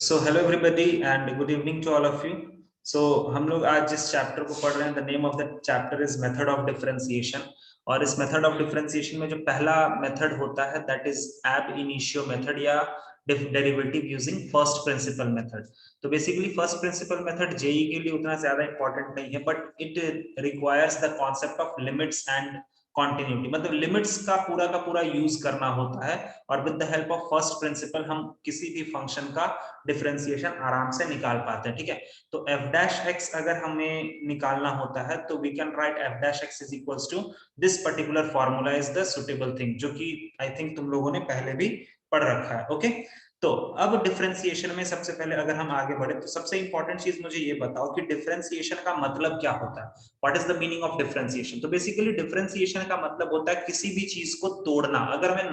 So hello everybody and good evening to all of you. So हम लोग आज जिस चैप्टर को पढ़ रहे हैं, the name of the chapter is method of differentiation. और इस मेथड ऑफ डिफरेंशिएशन में जो पहला मेथड होता है that is ab initio method या derivative using first principle method. तो basically first principle method JEE के लिए उतना ज्यादा इंपॉर्टेंट नहीं है, but it requires the concept of limits and continuity, मतलब लिमिट्स का पूरा यूज करना होता है। और with the help of first principle हम किसी भी फंक्शन का डिफरेंशिएशन आराम से निकाल पाते हैं। ठीक है, तो f डैश x अगर हमें निकालना होता है तो we can write f dash x is equals to this particular formula is the suitable thing, जो कि आई थिंक तुम लोगों ने पहले भी पढ़ रखा है। ओके, तो अब डिफरेंशिएशन में सबसे पहले अगर हम आगे बढ़े तो सबसे इंपॉर्टेंट चीज मुझे ये बताओ कि डिफरेंशिएशन का मतलब क्या होता है। What is the meaning of differentiation? तो बेसिकली डिफरेंशिएशन का मतलब होता है किसी भी चीज को तोड़ना। अगर मैं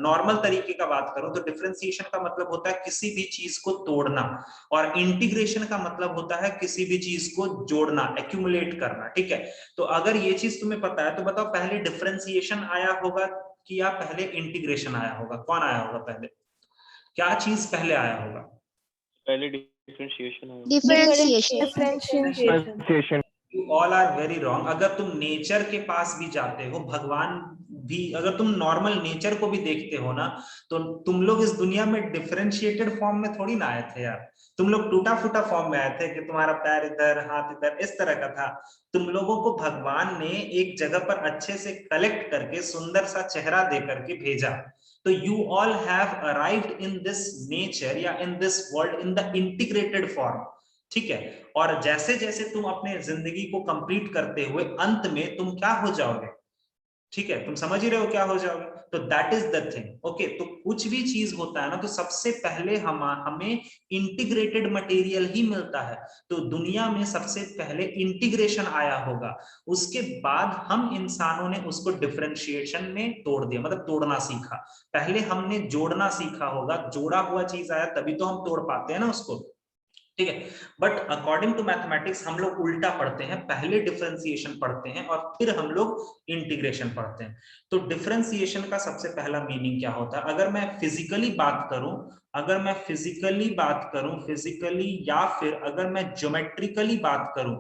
नॉर्मल तरीके का बात करूं तो डिफरेंशिएशन का मतलब होता है किसी भी चीज को तोड़ना, और इंटीग्रेशन का मतलब होता है किसी भी चीज को जोड़ना, एक्यूमुलेट करना। ठीक है, तो अगर ये चीज तुम्हें पता है तो बताओ पहले डिफरेंशिएशन आया होगा कि या पहले इंटीग्रेशन आया होगा? कौन आया होगा पहले? क्या चीज पहले आया होगा? पहले differentiation differentiation. You all are very wrong। अगर तुम नेचर के पास भी जाते हो, भगवान भी, अगर तुम नॉर्मल नेचर को भी देखते हो ना, तो तुम लोग इस दुनिया में डिफरेंशिएटेड फॉर्म में थोड़ी ना आए थे यार। तुम लोग टूटा फूटा फॉर्म में आए थे कि तुम्हारा पैर इधर, हाथ इधर, इस तरह का था। तुम लोगों को भगवान ने एक जगह पर अच्छे से कलेक्ट करके सुंदर सा चेहरा दे करके भेजा। तो you all have arrived in this nature या in this world in the integrated form. ठीक है, और जैसे जैसे तुम अपने जिंदगी को कंप्लीट करते हुए अंत में तुम क्या हो जाओगे? ठीक है, तुम समझ ही रहे हो क्या हो जाओगे। तो that is the thing. Okay, तो कुछ भी चीज होता है ना तो सबसे पहले हमें इंटीग्रेटेड मटेरियल ही मिलता है। तो दुनिया में सबसे पहले इंटीग्रेशन आया होगा, उसके बाद हम इंसानों ने उसको डिफरेंशिएशन में तोड़ दिया, मतलब तोड़ना सीखा। पहले हमने जोड़ना सीखा होगा, जोड़ा हुआ चीज आया तभी तो हम तोड़ पाते हैं ना उसको। ठीक है, बट अकॉर्डिंग टू मैथमेटिक्स हम लोग उल्टा पढ़ते हैं, पहले डिफरेंशिएशन पढ़ते हैं और फिर हम लोग इंटीग्रेशन पढ़ते हैं। तो डिफरेंशिएशन का सबसे पहला मीनिंग क्या होता है? अगर मैं फिजिकली बात करूं, फिजिकली या फिर अगर मैं ज्योमेट्रिकली बात करूं,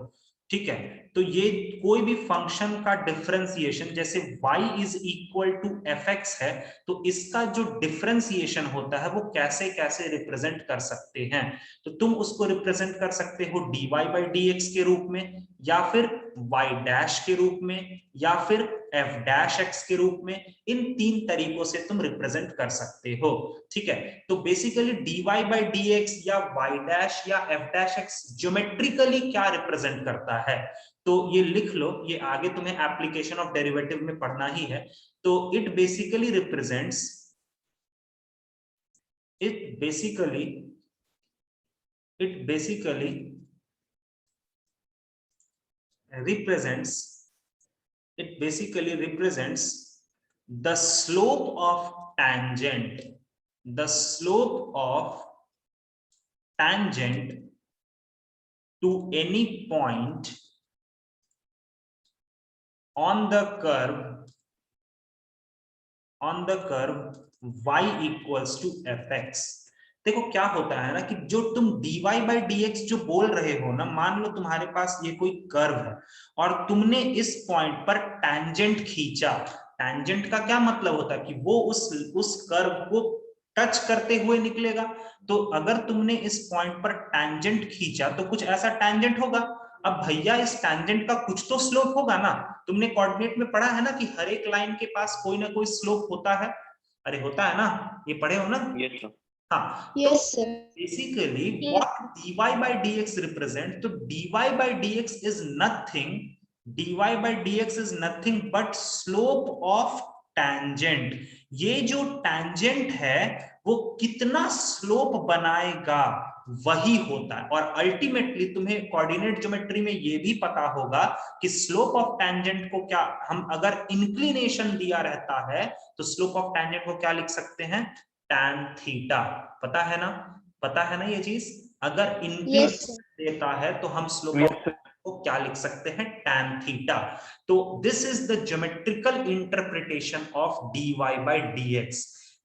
ठीक है, तो ये कोई भी फंक्शन का डिफरेंशिएशन, जैसे y is equal to f x है, तो इसका जो डिफरेंशिएशन होता है वो कैसे कैसे रिप्रेजेंट कर सकते हैं? तो तुम उसको रिप्रेजेंट कर सकते हो dy बाई डी एक्स के रूप में, या फिर y डैश के रूप में, या फिर f डैश x के रूप में। इन तीन तरीकों से तुम रिप्रेजेंट कर सकते हो। ठीक है, तो basically dy by D x या y डैश या f डैश x ज्योमेट्रिकली क्या रिप्रेजेंट करता है? तो ये लिख लो, ये आगे तुम्हें एप्लीकेशन ऑफ डेरिवेटिव में पढ़ना ही है। तो it basically represents it basically represents the slope of tangent to any point on the curve y equals to fx। देखो क्या होता है ना कि जो तुम dy बाई डी एक्स जो बोल रहे हो ना, मान लो तुम्हारे पास ये कोई कर्व है और तुमने इस पॉइंट पर टैंजेंट खींचा। टैंजेंट का क्या मतलब होता है कि वो उस कर्व को टच करते हुए निकलेगा। तो अगर तुमने इस पॉइंट पर टैंजेंट खींचा तो कुछ ऐसा टैंजेंट होगा। अब भैया इस टैंजेंट का कुछ तो स्लोप होगा ना। तुमने कोऑर्डिनेट में पढ़ा है ना कि हर एक लाइन के पास कोई ना कोई स्लोप होता है। अरे होता है ना, ये पढ़े हो ना? Yes sir. हाँ, Yes, sir. Basically what dy by dx represent, तो dy by dx is nothing but slope of tangent. ये जो टैंजेंट है वो कितना स्लोप बनाएगा वही होता है। और अल्टीमेटली तुम्हें कोऑर्डिनेट ज्योमेट्री में ये भी पता होगा कि स्लोप ऑफ टैंजेंट को क्या, हम अगर इंक्लिनेशन दिया रहता है तो स्लोप ऑफ टैंजेंट को क्या लिख सकते हैं? tan theta. पता है ना ये चीज? अगर इंक्लिनेशन देता है तो हम स्लोप को क्या लिख सकते हैं? tan theta. तो this is the geometrical interpretation of dy by dx।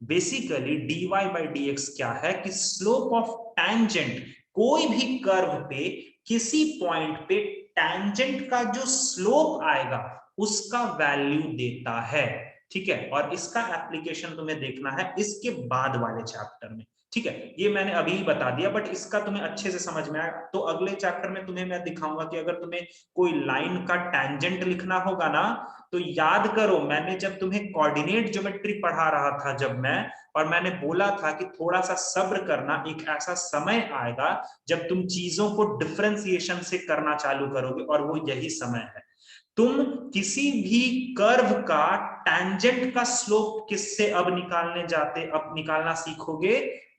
Basically dy by dx क्या है कि स्लोप ऑफ टैंजेंट, कोई भी कर्व पे किसी पॉइंट पे टैंजेंट का जो स्लोप आएगा उसका वैल्यू देता है, ठीक है। और इसका एप्लीकेशन तुम्हें देखना है इसके बाद वाले चैप्टर में, ठीक है। ये मैंने अभी ही बता दिया, बट इसका तुम्हें अच्छे से समझ में आया तो अगले चैप्टर में तुम्हें मैं दिखाऊंगा कि अगर तुम्हें कोई लाइन का टैंजेंट लिखना होगा ना, तो याद करो मैंने जब तुम्हें कोऑर्डिनेट ज्योमेट्री पढ़ा रहा था जब मैं, और मैंने बोला था कि थोड़ा सा सब्र करना, एक ऐसा समय आएगा जब तुम चीजों को डिफरेंशिएशन से करना चालू करोगे, और वो यही समय है। तुम किसी भी कर्व का टैंजेंट का स्लोप किससे अब निकालना सीखोगे,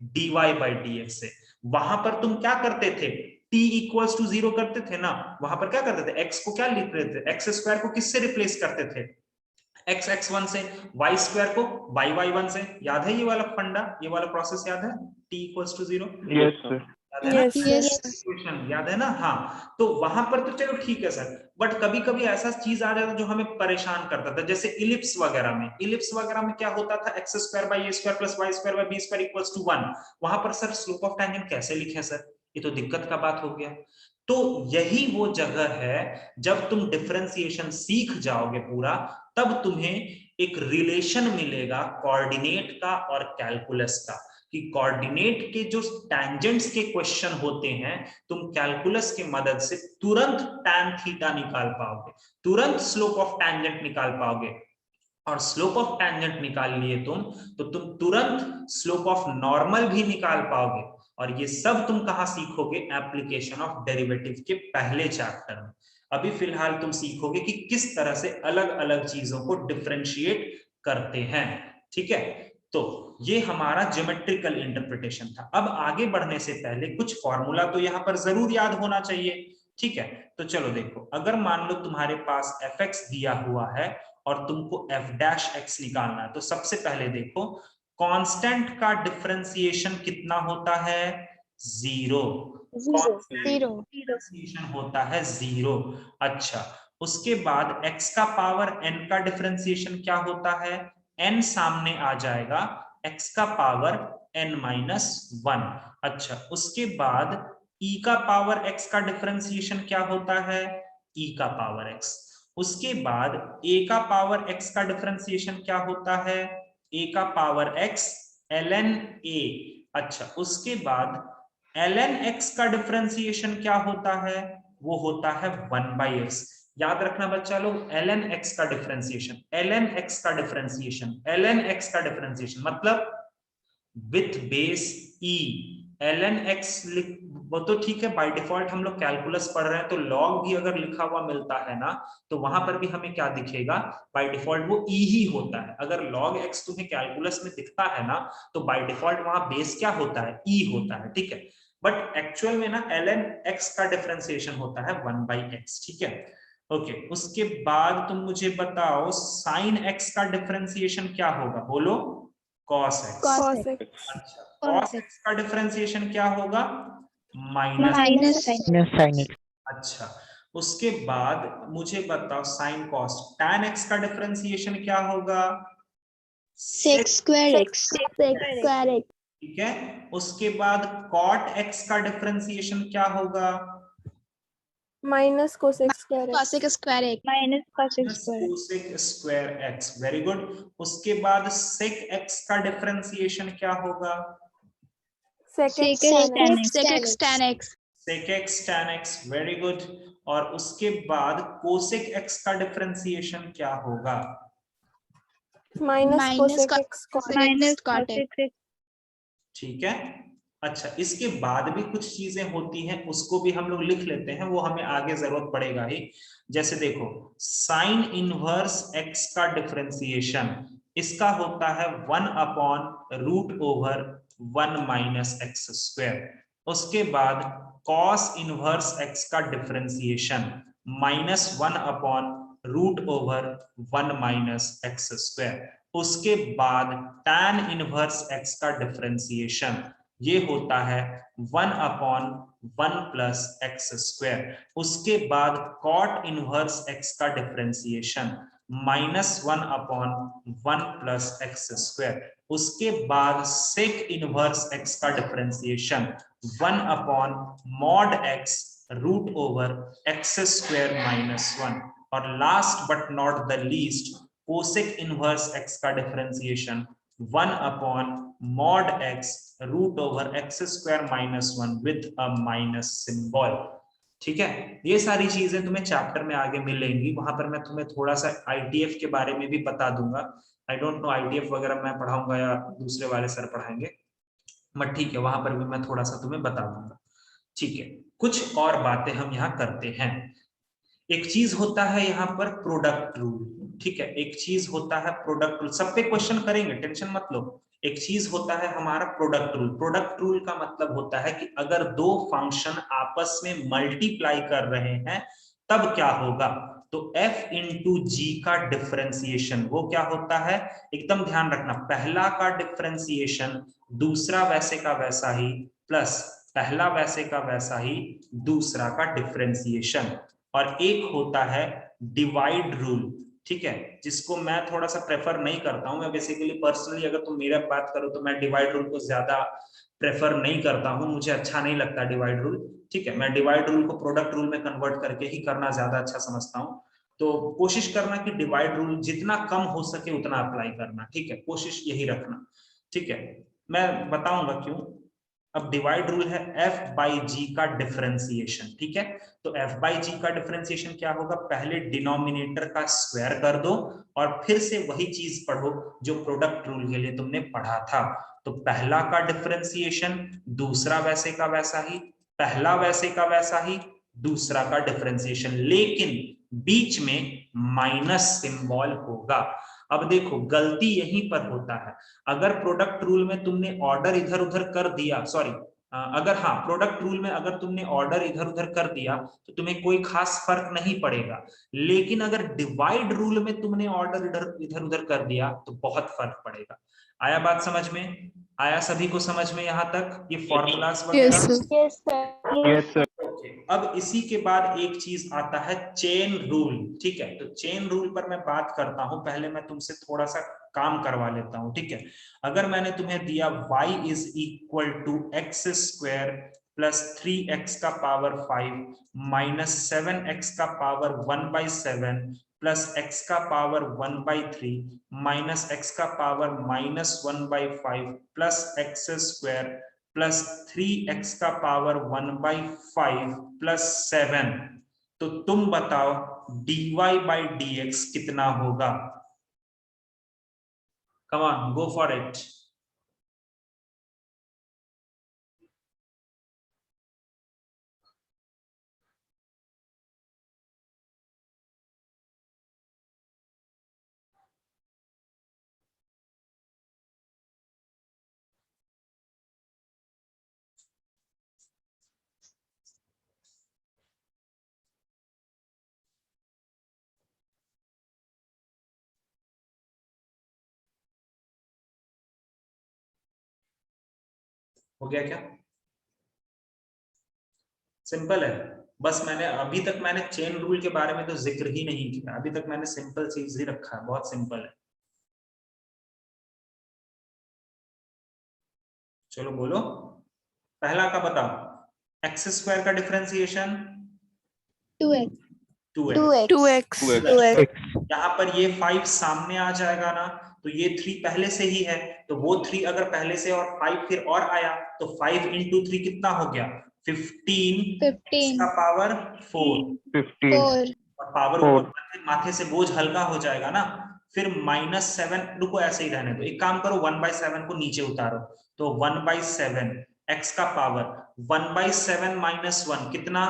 dy बाई dx से। वहां पर तुम क्या करते थे, t इक्वल्स टू 0 करते थे ना, वहां पर क्या करते थे, x को क्या लिख रहे थे, एक्स स्क्वायर को किससे रिप्लेस करते थे, x x1 से, y स्क्वायर को y y1 से। याद है ये वाला फंडा, ये वाला प्रोसेस याद है, t equals to 0? Yes sir. याद है ना, इक्वेशन याद है ना। हाँ, तो वहां पर तो चलो ठीक है सर, बट कभी कभी ऐसा चीज आ जाता जो हमें परेशान करता था, जैसे इलिप्स वगैरह में क्या होता था, x square by a square plus y square by b square equals to 1। वहां पर सर स्लोप ऑफ टैंजेंट कैसे लिखे सर, ये तो दिक्कत का बात हो गया। तो यही वो जगह है जब तुम डिफरेंशिएशन सीख जाओगे पूरा, तब तुम्हें एक रिलेशन मिलेगा कोऑर्डिनेट का और कैलकुलस का, कि कोऑर्डिनेट के जो टैंजेंट्स के क्वेश्चन होते हैं तुम कैलकुलस की मदद से तुरंत टैन थीटा निकाल पाओगे, तुरंत स्लोप ऑफ टैंजेंट निकाल पाओगे। और स्लोप ऑफ टैंजेंट निकाल लिए तुम, तो तुम तुरंत स्लोप ऑफ नॉर्मल भी निकाल पाओगे। और ये सब तुम कहां सीखोगे, एप्लीकेशन ऑफ डेरिवेटिव के पहले चैप्टर में। अभी फिलहाल तुम सीखोगे कि किस तरह से अलग अलग चीजों को डिफरेंशिएट करते हैं, ठीक है। तो ये हमारा ज्योमेट्रिकल इंटरप्रिटेशन था। अब आगे बढ़ने से पहले कुछ फॉर्मूला तो यहां पर जरूर याद होना चाहिए, ठीक है। तो चलो देखो, अगर मान लो तुम्हारे पास fx दिया हुआ है और तुमको f डैश x निकालना है, तो सबसे पहले देखो कांस्टेंट का डिफरेंशिएशन कितना होता है, 0। डिफरेंशिएशन होता है 0। अच्छा, उसके बाद x का पावर n का डिफरेंशिएशन क्या होता है, n सामने आ जाएगा, x का पावर n माइनस 1। अच्छा, उसके बाद e का पावर x का डिफरेंशिएशन क्या होता है, e का पावर x। उसके बाद a का पावर x का डिफरेंशिएशन क्या होता है, a का पावर x ln a। अच्छा, उसके बाद ln x का डिफरेंशिएशन क्या होता है, वो होता है 1 बाई x। याद रखना बच्चा लोग, ln x का डिफरेंशिएशन, ln x का डिफरेंशिएशन, ln x का डिफरेंशिएशन मतलब with base e। ln x वो तो ठीक है, बाय डिफॉल्ट हम लोग कैलकुलस पढ़ रहे हैं तो लॉग भी अगर लिखा हुआ मिलता है ना, तो वहां पर भी हमें क्या दिखेगा, बाय डिफॉल्ट वो e ही होता है। अगर log x तुम्हें कैलकुलस में दिखता है ना, तो बाय डिफॉल्ट वहां बेस क्या होता है, e होता है, ठीक है। बट एक्चुअल में ना ln x का डिफरेंशिएशन होता है 1 बाई x, ठीक है। ओके, उसके बाद तुम मुझे बताओ साइन x का डिफरेंशिएशन क्या होगा, बोलो, cos x। अच्छा, cos x का डिफरेंशिएशन क्या होगा, माइनस साइन एक्स। अच्छा, उसके बाद मुझे बताओ साइन कॉस, tan x का डिफरेंशिएशन क्या होगा, sec square x ठीक है। उसके बाद cot x का डिफरेंशिएशन क्या होगा, minus cosec square cosec square x cosec square x। Very good. उसके बाद sec x का डिफरेंशिएशन क्या होगा, sec x tan x sec x tan x। Very good. और उसके बाद कोसेक x का डिफरेंशिएशन क्या होगा, minus cosec x cot x ठीक है। अच्छा, इसके बाद भी कुछ चीजें होती हैं, उसको भी हम लोग लिख लेते हैं, वो हमें आगे जरूरत पड़ेगा ही। जैसे देखो, साइन इनवर्स x का डिफरेंशिएशन, इसका होता है 1 upon root over 1 minus x square. उसके बाद कॉस इनवर्स x का differentiation -1 upon root over 1 minus x square. उसके बाद tan इनवर्स x का डिफरेंशिएशन, ये होता है 1 अपॉन 1 प्लस एक्स स्क्वायर। उसके बाद cot इनवर्स x का differentiation, -1 upon 1 plus x square. उसके बाद सेक इनवर्स एक्स का differentiation 1 upon mod x root over x square -1। और last but not the least cosec inverse x का differentiation 1 upon mod x root over x square -1 with a minus symbol. ठीक है, ये सारी चीजें तुम्हें chapter में आगे मिलेंगी, वहां पर मैं तुम्हें थोड़ा सा आईटीएफ के बारे में भी बता दूंगा। आई डोंट नो आईटीएफ वगैरह मैं पढ़ाऊंगा या दूसरे वाले सर पढ़ाएंगे, बट ठीक है, वहां पर भी मैं थोड़ा सा तुम्हें बता दूंगा। ठीक है, कुछ और बातें हम यहाँ करते हैं। एक चीज होता है यहाँ पर प्रोडक्ट रूल। ठीक है, एक चीज होता है प्रोडक्ट रूल, सब पे क्वेश्चन करेंगे, टेंशन मत लो। एक चीज होता है हमारा प्रोडक्ट रूल। प्रोडक्ट रूल का मतलब होता है कि अगर दो फंक्शन आपस में मल्टीप्लाई कर रहे हैं तब क्या होगा। तो f इंटू जी का डिफरेंशिएशन वो क्या होता है, एकदम ध्यान रखना, पहला का डिफरेंशिएशन दूसरा वैसे का वैसा ही प्लस पहला वैसे का वैसा ही दूसरा का डिफरेंशिएशन। और एक होता है डिवाइड रूल। ठीक है, जिसको मैं थोड़ा सा प्रेफर नहीं करता हूं। मैं बेसिकली पर्सनली अगर तुम मेरा बात करो तो मैं डिवाइड रूल को ज्यादा प्रेफर नहीं करता हूं, मुझे अच्छा नहीं लगता डिवाइड रूल। ठीक है, मैं डिवाइड रूल को प्रोडक्ट रूल में कन्वर्ट करके ही करना ज्यादा अच्छा समझता हूं। तो कोशिश करना कि डिवाइड रूल जितना कम हो सके उतना अप्लाई करना। ठीक है, कोशिश यही रखना। ठीक है, मैं बताऊंगा क्यों। अब डिवाइड रूल है f बाई जी का डिफरेंशिएशन। ठीक है, तो f बाई जी का डिफरेंशिएशन क्या होगा, पहले डिनोमिनेटर का स्क्वायर कर दो और फिर से वही चीज पढ़ो जो प्रोडक्ट रूल के लिए तुमने पढ़ा था। तो पहला का डिफरेंशिएशन दूसरा वैसे का वैसा ही, पहला वैसे का वैसा ही दूसरा का डिफरेंशिएशन, लेकिन बीच में माइनस सिंबल होगा। अब देखो गलती यहीं पर होता है, अगर प्रोडक्ट रूल में तुमने ऑर्डर इधर उधर कर दिया, सॉरी अगर हाँ प्रोडक्ट रूल में अगर तुमने ऑर्डर इधर उधर कर दिया तो तुम्हें कोई खास फर्क नहीं पड़ेगा। लेकिन अगर डिवाइड रूल में तुमने ऑर्डर इधर उधर कर दिया तो बहुत फर्क पड़ेगा। आया बात समझ में, आया सभी को समझ में यहाँ तक ये फॉर्मूलाज वगैरह? Yes sir. Yes sir. Okay, अब इसी के बाद एक चीज आता है चेन रूल। ठीक है, तो चेन रूल पर मैं बात करता हूं, पहले मैं तुमसे थोड़ा सा काम करवा लेता हूं। ठीक है, अगर मैंने तुम्हें दिया y is equal to x square plus 3x का पावर 5 माइनस 7x का पावर 1/7 प्लस x का पावर 1/3 माइनस x का power -1/5 plus x square plus 3x का पावर 1/5 प्लस 7, तो तुम बताओ dy बाई dx कितना होगा? Come on, go for it. हो गया क्या? सिंपल है, बस मैंने अभी तक मैंने चेन रूल के बारे में तो जिक्र ही नहीं किया, अभी तक मैंने सिंपल चीज ही रखा है, बहुत सिंपल है। चलो बोलो, पहला का बताओ, एक्स स्क्वायर का डिफरेंशिएशन 2x 2x। 2x। यहाँ पर ये 5 सामने आ जाएगा ना, तो ये 3 पहले से ही है, तो वो 3 अगर पहले से और 5 फिर और आया तो 5 इंटू 3 कितना हो गया, 15 का पावर 4 15 4 और पावर ऊपर माथे से बोझ हल्का हो जाएगा ना। फिर -7, रुको ऐसे ही रहने दो, एक काम करो 1/7 को नीचे उतारो, तो 1/7 x का पावर 1/7 -1 कितना,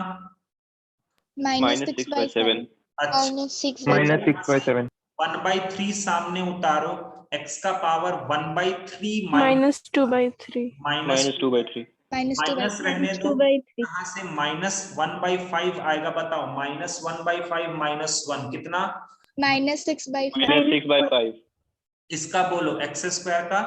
-6/7 अच्छा -6/7 1/3 सामने उतारो, x का पावर 1/3 -2/3 -2/3 माइनस रहने दो, कहां से -1/5 आएगा बताओ, -1/5 -1 कितना, -6/5 -6/5 इसका बोलो एक्स स्क्वायर का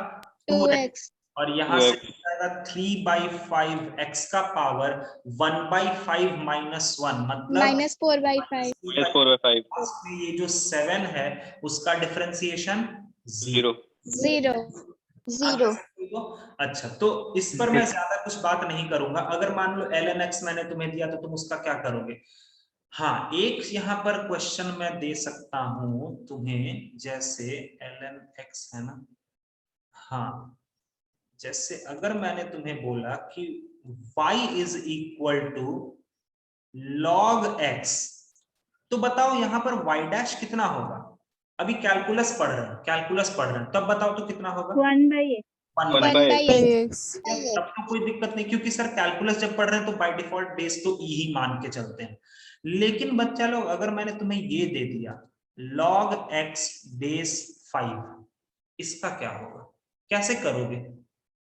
2x और यहाँ से 2x जाएगा 3/5 x का पावर 1/5 माइनस 1 मतलब -4/5 -4/5 लास्ट में ये जो 7 है उसका डिफरेंशिएशन 0। 0 अच्छा, तो इस पर मैं ज्यादा कुछ बात नहीं करूंगा। अगर मान लो ln x मैंने तुम्हें दिया तो तुम उसका क्या करोगे? हाँ, एक यहाँ पर क्वेश्चन मैं दे सकता हूं तुम्हें, जैसे ln x है ना, हाँ, जैसे अगर मैंने तुम्हें बोला कि y is equal to log x, तो बताओ यहाँ पर y डैश कितना होगा? अभी कैलकुलस पढ़ रहे हैं, तब बताओ तो कितना होगा? 1/x 1/x. तब तो कोई दिक्कत नहीं, क्योंकि सर कैलकुलस जब पढ़ रहे हैं तो बाय डिफॉल्ट बेस तो ई ही मान के चलते हैं। लेकिन बच्चा लोग, अगर मैंने तुम्हें ये दे दिया log x बेस 5, इसका क्या होगा? कैसे करोगे?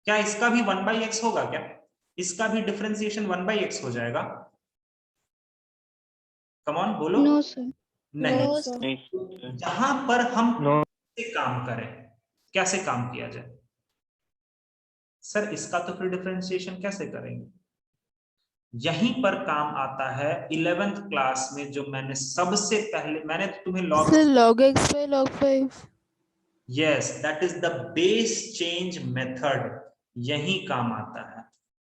क्या इसका भी 1/x होगा? क्या इसका भी डिफरेंशिएशन 1/x हो जाएगा? कम ऑन बोलो। नो सर नहीं। नहीं यहां पर हम No. कैसे काम करें? कैसे काम किया जाए? सर इसका तो फिर डिफरेंशिएशन कैसे करेंगे? यहीं पर काम आता है 11th क्लास में, जो मैंने सबसे पहले मैंने तुम्हें log, Sir, log x by log 5. Yes that is the base change method, यही काम आता है।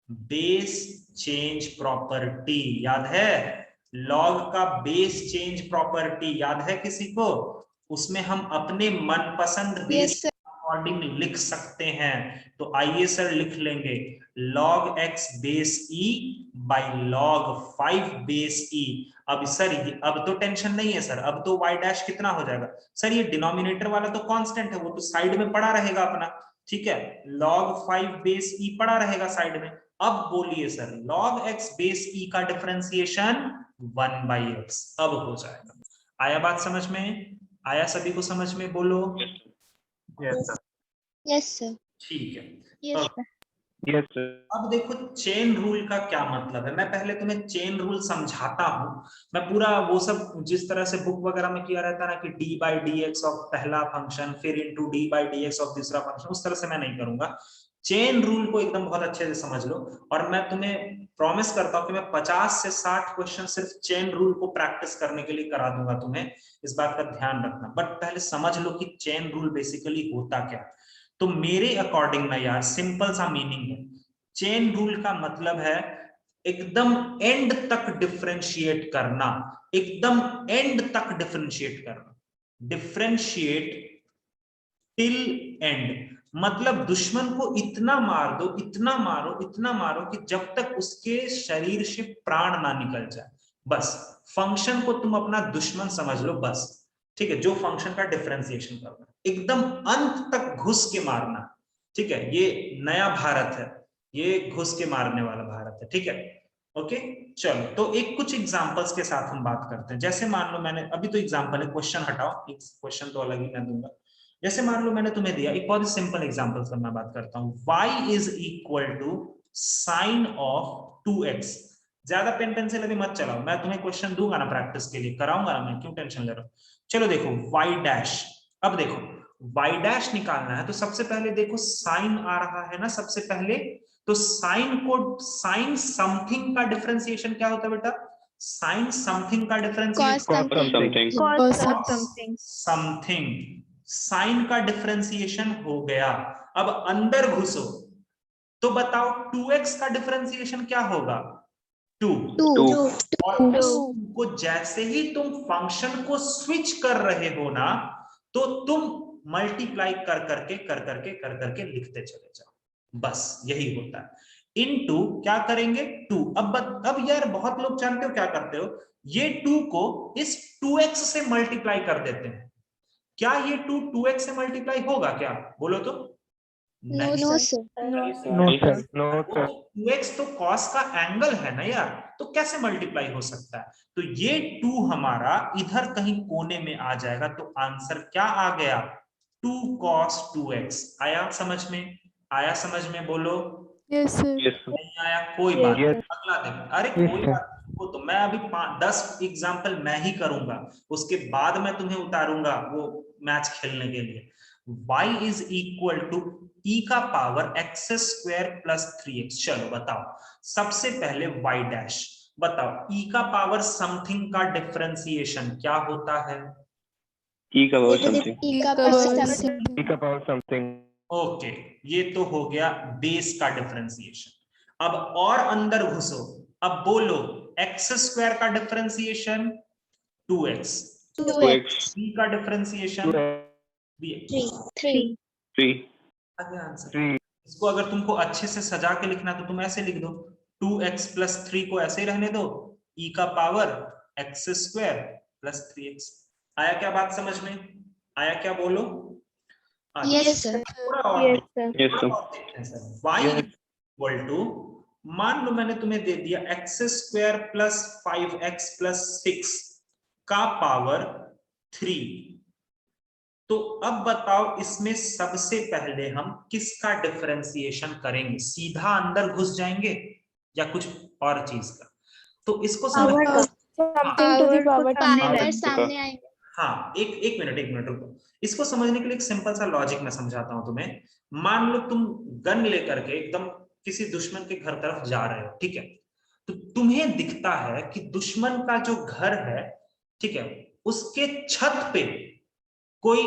बेस चेंज प्रॉपर्टी याद है? लॉग का बेस चेंज प्रॉपर्टी याद है किसी को? उसमें हम अपने मनपसंद बेस अकॉर्डिंग लिख सकते हैं। तो आइए सर लिख लेंगे log x base e by log 5 base e। अब सर अब तो टेंशन नहीं है सर, अब तो y डैश कितना हो जाएगा? सर ये डिनोमिनेटर वाला तो कांस्टेंट है, वो तो साइड में पड़ा रहेगा अपना, ठीक है, log 5 बेस e पड़ा रहेगा साइड में। अब बोलिए sir log x base e का डिफरेंशिएशन 1/x अब हो जाएगा। आया बात समझ में? आया सभी को समझ में? बोलो Yes, sir. यस सर ठीक है। Yes Yes, sir. अब देखो चेन रूल का क्या मतलब है, मैं पहले तुम्हें चेन रूल समझाता हूं। मैं पूरा वो सब जिस तरह से बुक वगैरह में किया रहता है ना कि d/dx ऑफ पहला फंक्शन फिर इनटू d/dx ऑफ दूसरा फंक्शन, उस तरह से मैं नहीं करूंगा। चेन रूल को एकदम बहुत अच्छे से समझ लो, और मैं तुम्हें प्रॉमिस करता हूं कि मैं 50 से 60 क्वेश्चन सिर्फ चेन रूल को प्रैक्टिस करने के लिए करा दूंगा तुम्हें, इस बात का ध्यान रखना। बट पहले समझ लो कि चेन रूल बेसिकली होता क्या। तो मेरे अकॉर्डिंग ना यार सिंपल सा मीनिंग है, चेन रूल का मतलब है एकदम एंड तक डिफरेंशिएट करना, एकदम एंड तक डिफरेंशिएट करना, डिफरेंशिएट टिल एंड। मतलब दुश्मन को इतना मार दो, इतना मारो, इतना मारो कि जब तक उसके शरीर से प्राण ना निकल जाए। बस फंक्शन को तुम अपना दुश्मन समझ लो, बस ठीक है, जो फंक्शन का डिफरेंशिएशन करना, एकदम अंत तक घुस के मारना, ठीक है। ये नया भारत है, ये घुस के मारने वाला भारत है, ठीक है। ओके चलो, तो एक कुछ एग्जांपल्स के साथ हम बात करते हैं। जैसे मान लो मैंने अभी तो एग्जांपल है, क्वेश्चन हटाओ, क्वेश्चन तो अलग ही मैं दूंगा। जैसे मान लो मैंने तुम्हें दिया एक बहुत ही सिंपल एग्जांपल से मैं बात करता हूं, y is equal to sine of 2x। ज्यादा पेन पेंसिल अभी मत चलाओ, मैं तुम्हें क्वेश्चन दूंगा ना प्रैक्टिस के लिए, कराऊंगा ना मैं, क्यों टेंशन ले रहा हूं। चलो देखो y डैश, अब देखो y डैश निकालना है तो सबसे पहले देखो साइन आ रहा है ना सबसे पहले, तो साइन को, साइन समथिंग का डिफरेंशिएशन क्या होता है बेटा? साइन समथिंग का differentiation cos Something. Something, sine का डिफरेंशिएशन हो गया। अब अंदर घुसो तो बताओ 2x का डिफरेंशिएशन क्या होगा? 2। और उस 2 को जैसे ही तुम फंक्शन को स्विच कर रहे हो ना, तो तुम मल्टीप्लाई कर करके लिखते चले जाओ, बस यही होता है। इनटू क्या करेंगे? 2। अब यार बहुत लोग जानते हो क्या करते हो, ये 2 को इस 2x से मल्टीप्लाई कर देते हैं। क्या ये 2 2x से मल्टीप्लाई होगा क्या? बोलो तो। नहीं no sir, sir No, sir. No, sir. 2x तो cos का एंगल है ना यार, तो कैसे मल्टीप्लाई हो सकता है? तो ये 2 हमारा इधर कहीं कोने में आ जाएगा, तो आंसर क्या आ गया? 2 cos 2x। आया समझ में? आया समझ में? बोलो। Yes, sir. नहीं आया कोई बात नहीं, Yes. अगला देखो। अरे Yes, कोई sir. बात नहीं, वो तो मैं अभी 10 एग्जाम्पल मैं ही करूंगा, उसके बाद मैं तुम्हें उतारूंगा वो मैच खेलने के लिए। y is equal to e का power x square plus 3x। चलो बताओ, सबसे पहले y डैश बताओ, e का पावर समथिंग का डिफरेंशिएशन क्या होता है? E का पावर समथिंग। E E का का पावर power something. E का power something. ओके, ये तो हो गया बेस का डिफरेंशिएशन। अब और अंदर घुसो, अब बोलो x स्क्वायर का डिफरेंशिएशन 2x, 2x. e का डिफरेंशिएशन 3x। 3. 3 आगे आंसर। 3. इसको अगर तुमको अच्छे से सजा के लिखना तो तुम ऐसे लिख दो, 2x प्लस 3 को ऐसे ही रहने दो, e का power x square plus 3x। आया क्या बात समझ में? आया क्या बोलो? Yes, sir. थोड़ा और Yes, थोड़ा sir. और देखते हैं sir. y Yes. Equal to, मान लो मैंने तुम्हें दे दिया x square plus 5x plus 6 का पावर 3। तो अब बताओ इसमें सबसे पहले हम किसका डिफरेंशिएशन करेंगे? सीधा अंदर घुस जाएंगे या कुछ और चीज का? तो इसको समझ, something to the power power सामने आएंगे. हाँ एक मिनट रुको। इसको समझने के लिए एक सिंपल सा लॉजिक मैं समझाता हूं तुम्हें। मान लो तुम गन लेकर के एकदम किसी दुश्मन के घर तरफ जा रहे हो, ठीक है? तो तुम्हें दिखता है कि दुश्मन का जो घर है, ठीक है, उसके छत पे कोई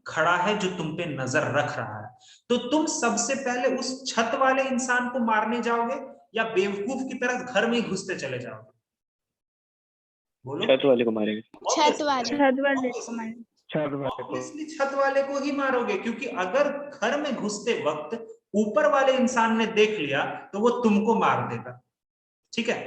खड़ा है जो तुम पे नजर रख रहा है। तो तुम सबसे पहले उस छत वाले इंसान को मारने जाओगे या बेवकूफ की तरह घर में ही घुसते चले जाओगे? बोलो। छत वाले को मारेंगे। छत वाले. छत वाले को. इसलिए छत वाले को ही मारोगे, क्योंकि अगर घर में घुसते वक्त ऊपर वाले इंसान ने देख लिया तो वो तुमको मार देगा, ठीक है?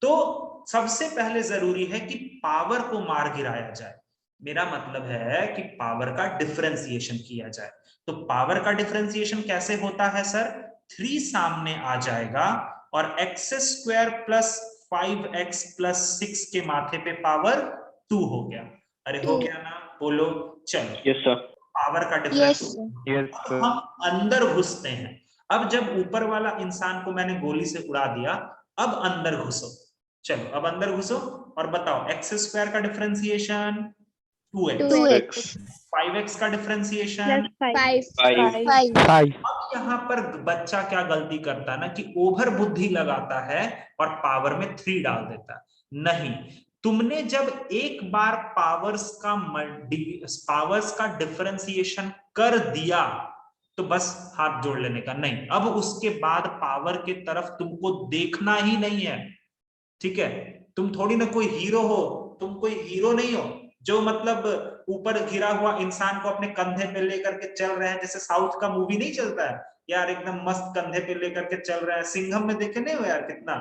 तो सबसे पहले जरूरी है कि पावर को मार गिराया जाए। मेरा मतलब है कि पावर का डिफरेंशिएशन किया जाए। तो पावर का डिफरेंशिएशन कैसे होता है सर? 3 सामने आ जाएगा और x square plus 5x plus 6 के माथे पे पावर 2 हो गया। अरे हो गया ना? बोलो। चलो, यस सर। पावर का Yes, difference. sir. Yes, sir. हम अंदर घुसते हैं। अब जब ऊपर वाला इंसान को मैंने गोली से उड़ा दिया, अब अंदर घुसो। चलो अब अंदर घुसो और बताओ x स्क्वायर का डिफरेंशिएशन 2x, 2x. 5x का डिफरेंशिएशन। 5. 5 5. अब यहाँ पर बच्चा क्या गलती करता है ना कि ओवर बुद्धि लगाता है और पावर में 3 डाल देता है। नहीं, तुमने जब एक बार पावर्स का डिफरेंशिएशन कर दिया तो बस हाथ जोड़ लेने का नहीं, अब उसके बाद पावर के तरफ तुमको देखना ही नहीं है, ठीक है? तुम थोड़ी ना कोई हीरो हो, तुम कोई हीरो नहीं हो जो मतलब ऊपर गिरा हुआ इंसान को अपने कंधे पे लेकर के चल रहे हैं, जैसे साउथ का मूवी नहीं चलता है यार, एकदम मस्त कंधे पे लेकर के चल रहा है। सिंघम में देखे नहीं हो यार? कितना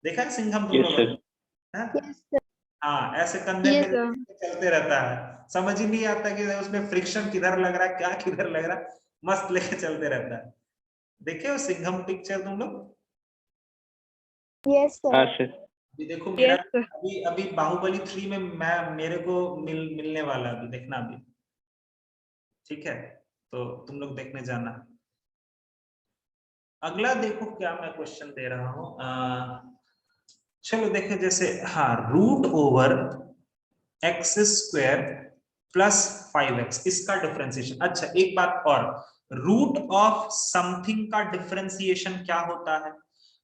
देखा है सिंघम तुम यस लोगों सर। ने? हाँ, ऐसे कंधे Yes, पे लेके चलते रहता है, समझ ही नहीं आता कि उसमें फ्रिक्शन किधर लग रहा है, क्या किधर लग रहा है, मस्त लेके चलते रहता है। देखे हो सिंघम पिक्चर तुम लोग? Yes, हाँ sir. सर। अभी देखो मेरा अभी बाहुबली 3 में मेरे को मिलने वाला, अभी देखना अभी, ठीक है? तो तुम लोग देखने जाना। अगला देखो क्या मैं क्वेश्चन दे रहा हूं। चलो देखो, जैसे हाँ, root over x square plus 5x, इसका डिफरेंशिएशन। अच्छा एक बात और, रूट ऑफ समथिंग का डिफरेंशिएशन क्या होता है?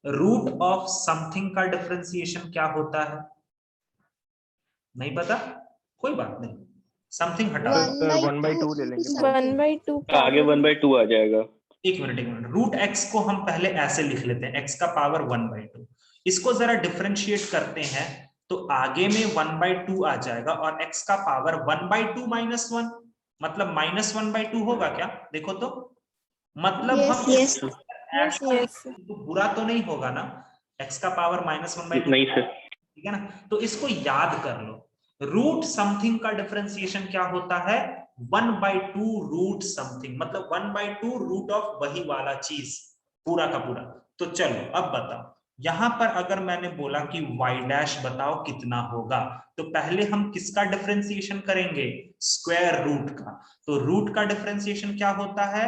रूट ऑफ समथिंग का डिफरेंशिएशन क्या होता है? नहीं पता? कोई बात नहीं, समथिंग हटा दो। 1/2 ले लेंगे. 1/2 आगे 1/2 आ जाएगा। एक मिनट, रूट एक्स को हम पहले ऐसे लिख लेते हैं, x का पावर 1/2। इसको जरा डिफरेंशिएट करते हैं तो आगे में 1/2 आ जाएगा और x का पावर 1/2 माइनस 1, मतलब माइनस 1/2 होगा क्या? देखो तो, मतलब हम Yes. तो बुरा तो नहीं होगा ना? x का पावर माइनस 1/2 नहीं सर। ठीक है ना? तो इसको याद कर लो, रूट समथिंग का डिफरेंशिएशन क्या होता है? 1/2 रूट समथिंग, मतलब 1/2 रूट ऑफ वही वाला चीज, पूरा का पूरा। तो चलो अब बताओ, यहां पर अगर मैंने बोला कि y डैश बताओ कितना होगा, तो पहले हम किसका डिफरेंशिएशन करेंगे? स्क्वायर रूट का। तो रूट का डिफरेंशिएशन क्या होता है?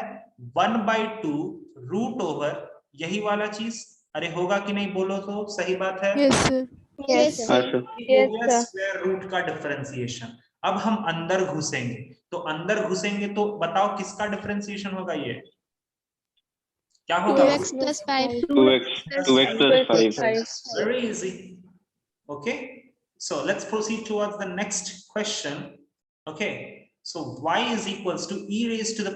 1/2 रूट ओवर यही वाला चीज। अरे होगा कि नहीं? बोलो तो सही बात है। Yes, sir. Yes, हाँ sir. सर। स्क्वायर रूट का डिफरेंशिएशन। अब हम अंदर घुसेंगे, तो अंदर घुसेंगे तो बताओ किसका डिफरेंशिएशन होगा? ये क्या होगा? 2x plus 5. 2x plus 5. Very easy. Okay, so let's proceed towards the next question. Okay, so y is equals to e raised to the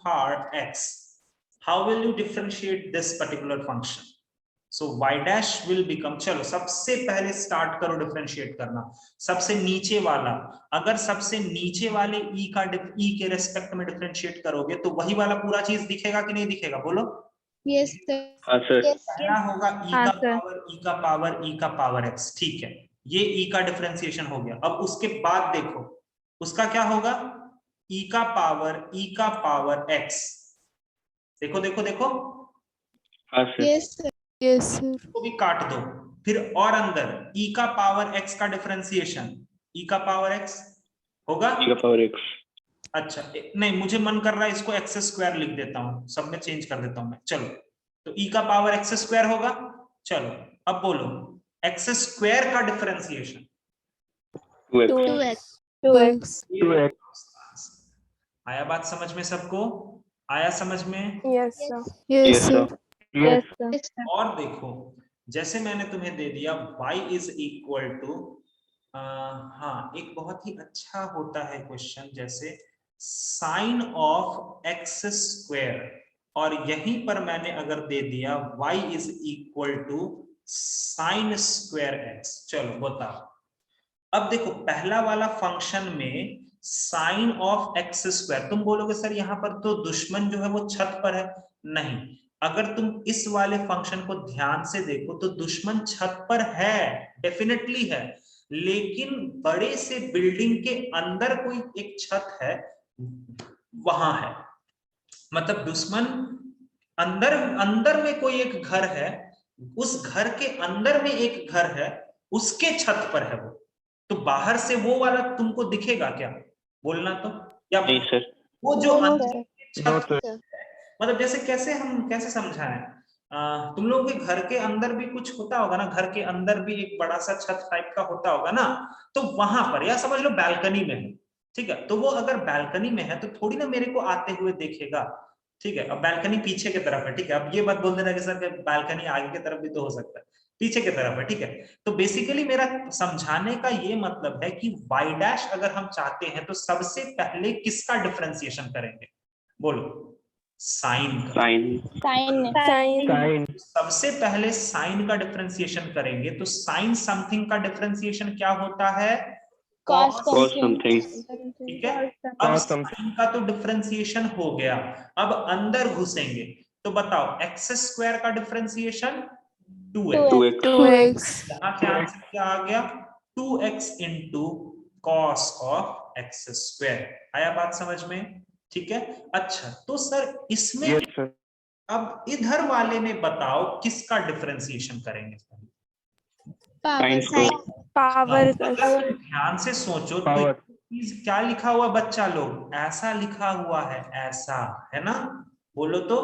power x. How will you differentiate this particular function? So y dash will become, चलो सबसे पहले start करो differentiate करना, सबसे नीचे वाला। अगर सबसे नीचे वाले e के रेस्पेक्ट में डिफरेंशिएट करोगे तो वही वाला पूरा चीज दिखेगा कि नहीं दिखेगा? बोलो। Yes sir. हाँ सर। पहला होगा e का पावर x, ठीक है, ये e का डिफरेंशिएशन हो गया। अब उसके बाद देखो उसका क्या होगा, e का पावर x। देखो देखो देखो, हाँ sir. Yes sir. Yes, sir. को भी काट दो, फिर और अंदर e का पावर x का डिफरेंशिएशन, e का पावर x होगा। e का पावर x। अच्छा नहीं, मुझे मन कर रहा है इसको x स्क्वायर लिख देता हूं, सब में चेंज कर देता हूं मैं। चलो तो e का पावर x स्क्वायर होगा। चलो अब बोलो x स्क्वायर का डिफरेंशिएशन 2x। 2x. 2x। आया बात समझ में? सबको आया समझ में? Yes, sir. Yes, sir. Yes. Yes sir. और देखो जैसे मैंने तुम्हें दे दिया y इज इक्वल टू, हाँ एक बहुत ही अच्छा होता है क्वेश्चन, जैसे साइन ऑफ एक्स स्क्वायर, और यहीं पर मैंने अगर दे दिया y is equal to sine square x। चलो बताओ, अब देखो पहला वाला फंक्शन में साइन ऑफ एक्स स्क्वायर, तुम बोलोगे सर यहाँ पर तो दुश्मन जो है वो छत पर है। नहीं, अगर तुम इस वाले फंक्शन को ध्यान से देखो तो दुश्मन छत पर है, डेफिनेटली है, लेकिन बड़े से बिल्डिंग के अंदर कोई एक छत है, वहां है। मतलब दुश्मन अंदर में कोई एक घर है, उस घर के अंदर में एक घर है, उसके छत पर है वो। तो बाहर से वो वाला तुमको दिखेगा क्या? बोलना तो, या नहीं सर। वो जो No, अंदर sir. के No, छत, sir. मतलब जैसे कैसे समझाएं, तुम लोगों के घर के अंदर भी कुछ होता होगा ना, घर के अंदर भी एक बड़ा सा छत टाइप का होता होगा ना, तो वहां पर, या समझ लो बैल्कनी में है, ठीक है, तो वो अगर बैल्कनी में है तो थोड़ी ना मेरे को आते हुए देखेगा, ठीक है। अब बैल्कनी पीछे की तरफ है, ठीक है, अब ये बात बोल देना कि सर बैल्कनी आगे की तरफ भी तो हो सकता है, पीछे की तरफ है, ठीक है। तो बेसिकली मेरा समझाने का ये मतलब है कि y डैश अगर हम चाहते हैं तो सबसे पहले किसका डिफरेंशिएशन करेंगे? बोलो, साइन का। Sin. सबसे पहले साइन का डिफरेंशिएशन करेंगे, तो साइन समथिंग का डिफरेंशिएशन क्या होता है? Cos Cos something. something। ठीक है। अब साइन का तो डिफरेंशिएशन हो गया, अब अंदर घुसेंगे तो बताओ एक्स स्क्वायर का डिफरेंशिएशन 2x। 2x। यहाँ के आंसर क्या आ गया? 2x into cos of x square. आया बात समझ में? ठीक है। अच्छा तो सर इसमें Yes, sir. अब इधर वाले में बताओ किसका डिफरेंशिएशन करेंगे? Sin square। Power. अगर तुम ध्यान से सोचो तो Power. चीज क्या लिखा हुआ बच्चा लोग? ऐसा लिखा हुआ है, ऐसा है ना? बोलो तो।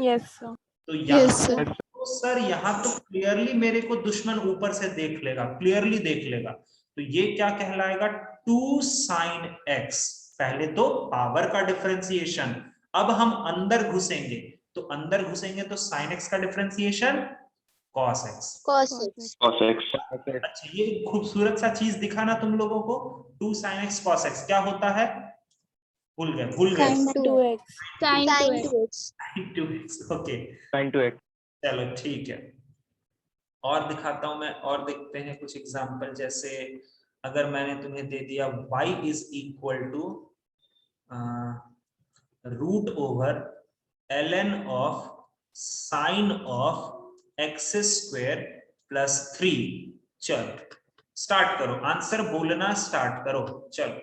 Yes, sir. तो यहाँ Yes, sir. तो सर यहाँ तो क्लियरली मेरे को दुश्मन ऊपर से देख लेगा, क्लियरली देख लेगा, तो ये क्या कहलाएगा? 2 साइन एक्स। पहले तो पावर का डिफरेंशिएशन, अब हम अंदर घुसेंगे, तो अंदर घुसेंगे तो साइन एक्स का differentiation cos x. Cos x. Cos x। Okay. अच्छा ये खूबसूरत सा चीज दिखाना तुम लोगों को, 2 साइन एक्स कॉस एक्स क्या होता है? भूल गए। Sin 2x. Sin 2x. 2x। Okay Sin 2x. चलो ठीक है, और दिखाता हूं मैं, और देखते हैं कुछ एग्जांपल। जैसे अगर मैंने तुम्हें दे दिया y is equal to root over ln of sine of x square plus 3। चलो स्टार्ट करो, आंसर बोलना स्टार्ट करो। चलो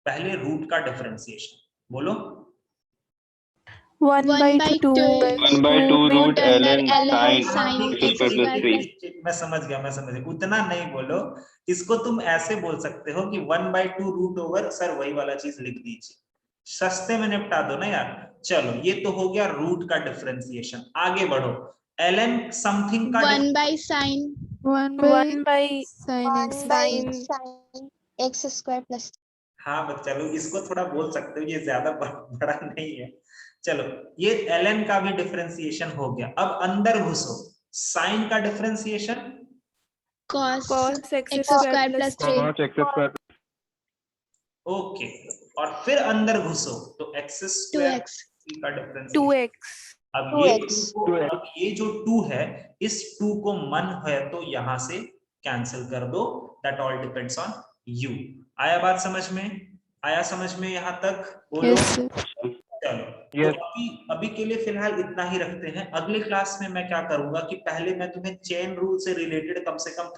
पहले रूट का डिफरेंशिएशन बोलो। 1 by 2. 1 by 2 root ln sin sin x square plus 3। मैं समझ गया, उतना नहीं बोलो, इसको तुम ऐसे बोल सकते हो कि 1 by 2 रूट ओवर, सर वही वाला चीज लिख दीजिए, सस्ते में निपटा दो ना यार। चलो ये तो हो गया रूट का डिफरेंशिएशन, आगे बढ़ो। ln समथिंग का 1 by sin 1 by sin x. x square plus हाँ बच्चा लोग इसको थोड़ा बोल सकते हो, ये ज्यादा बड़ा नहीं है। चलो ये ln का भी डिफरेंशिएशन हो गया। अब अंदर घुसो, साइन का differentiation cos Cos x x square square plus plus 3 Cos x square okay, और फिर अंदर घुसो तो x स्क्वायर 2x का डिफरेंशिएशन। 2x अब 2x ये जो 2 है, इस 2 को मन है तो यहां से कैंसिल कर दो, that all depends on you. आया बात समझ में? आया समझ में यहां तक? बोलो। yes sir चलो Yes. तो अभी के लिए फिलहाल इतना ही रखते हैं। अगले क्लास में मैं क्या करूंगा कि पहले मैं तुम्हें चेन रूल से रिलेटेड कम से कम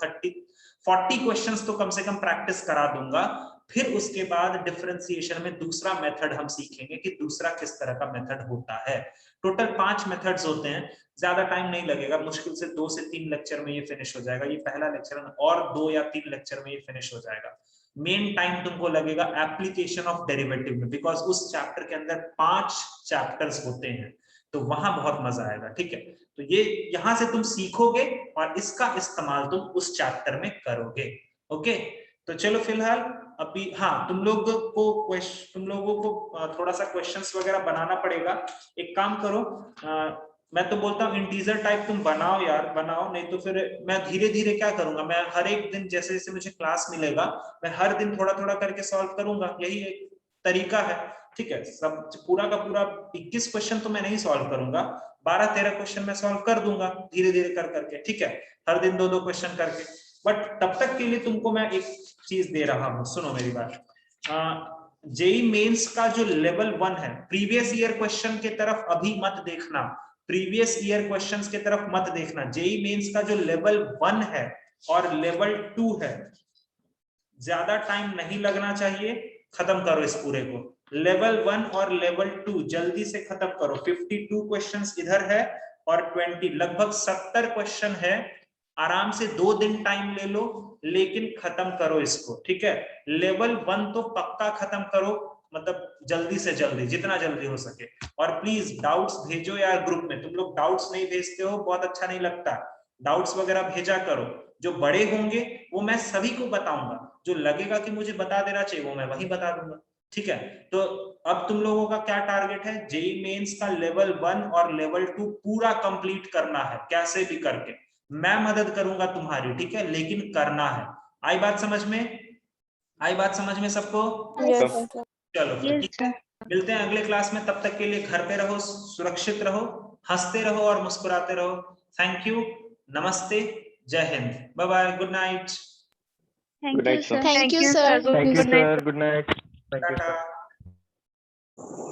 40 क्वेश्चंस तो कम से कम प्रैक्टिस करा दूंगा। फिर उसके बाद डिफरेंशिएशन में दूसरा मेथड हम सीखेंगे कि दूसरा किस तरह का मेथड होता है। टोटल 5 मेथड्स होते हैं, ज्यादा टाइम नहीं लगेगा, मुश्किल से 2 से 3 लेक्चर में ये फिनिश हो जाएगा। ये पहला लेक्चर और 2 या 3 लेक्चर में ये फिनिश हो जाएगा। मेन टाइम तुमको लगेगा एप्लीकेशन ऑफ डेरिवेटिव में, बिकॉज उस चैप्टर के अंदर 5 चैप्टर्स होते हैं, तो वहां बहुत मजा आएगा। ठीक है, तो ये यहां से तुम सीखोगे और इसका इस्तेमाल तुम उस चैप्टर में करोगे। ओके, तो चलो फिलहाल अभी हाँ तुम लोगों को थोड़ा सा क्वेश्चंस वगैरह बनाना पड़ेगा। एक काम करो, मैं तो बोलता हूँ इंटीजर टाइप तुम बनाओ यार, बनाओ, नहीं तो फिर मैं धीरे धीरे क्या करूंगा, मैं हर एक दिन जैसे जैसे मुझे क्लास मिलेगा मैं हर दिन थोड़ा थोड़ा करके सॉल्व करूंगा, यही एक तरीका है। ठीक है, सब पूरा का पूरा 21 क्वेश्चन तो मैं नहीं सॉल्व करूंगा, 12-13 क्वेश्चन मैं सॉल्व कर दूंगा धीरे धीरे कर करके। ठीक है, हर दिन 2-2 क्वेश्चन करके। बट तब तक के लिए तुमको मैं एक चीज दे रहा हूं, सुनो मेरी बात। जेई मेंस का जो लेवल 1 है, प्रीवियस ईयर क्वेश्चन के तरफ अभी मत देखना, प्रीवियस ईयर क्वेश्चंस की तरफ मत देखना। जेई मेंस का जो लेवल 1 है और लेवल 2 है, ज्यादा टाइम नहीं लगना चाहिए, खत्म करो इस पूरे को। लेवल 1 और लेवल 2 जल्दी से खत्म करो। 52 क्वेश्चंस इधर है और 20 लगभग 70 क्वेश्चन है। आराम से 2 दिन टाइम ले लो, लेकिन खत्म करो इसको। ठीक है, लेवल 1 तो पक्का खत्म करो, मतलब जल्दी से जल्दी, जितना जल्दी हो सके। और प्लीज डाउट्स भेजो यार ग्रुप में, तुम लोग डाउट्स नहीं भेजते हो, बहुत अच्छा नहीं लगता। डाउट्स वगैरह भेजा करो, जो बड़े होंगे वो मैं सभी को बताऊंगा, जो लगेगा कि मुझे बता देना चाहिए वो मैं वही बता दूंगा। ठीक है, तो अब तुम लोगों का क्या टारगेट है, जेई मेंस का लेवल 1 और लेवल 2 पूरा कंप्लीट करना है, कैसे भी करके। मैं मदद करूंगा तुम्हारी, ठीक है, लेकिन करना है। आई बात समझ में? आई बात समझ में सबको? yes sir चलो फिर ठीक है, मिलते हैं अगले क्लास में। तब तक के लिए घर पे रहो, सुरक्षित रहो, हंसते रहो और मुस्कुराते रहो। थैंक यू, नमस्ते, जय Hind, bye bye, good night, Good night, sir. Thank you sir Thank you, good night sir. Good night. Thank you, sir. Tata.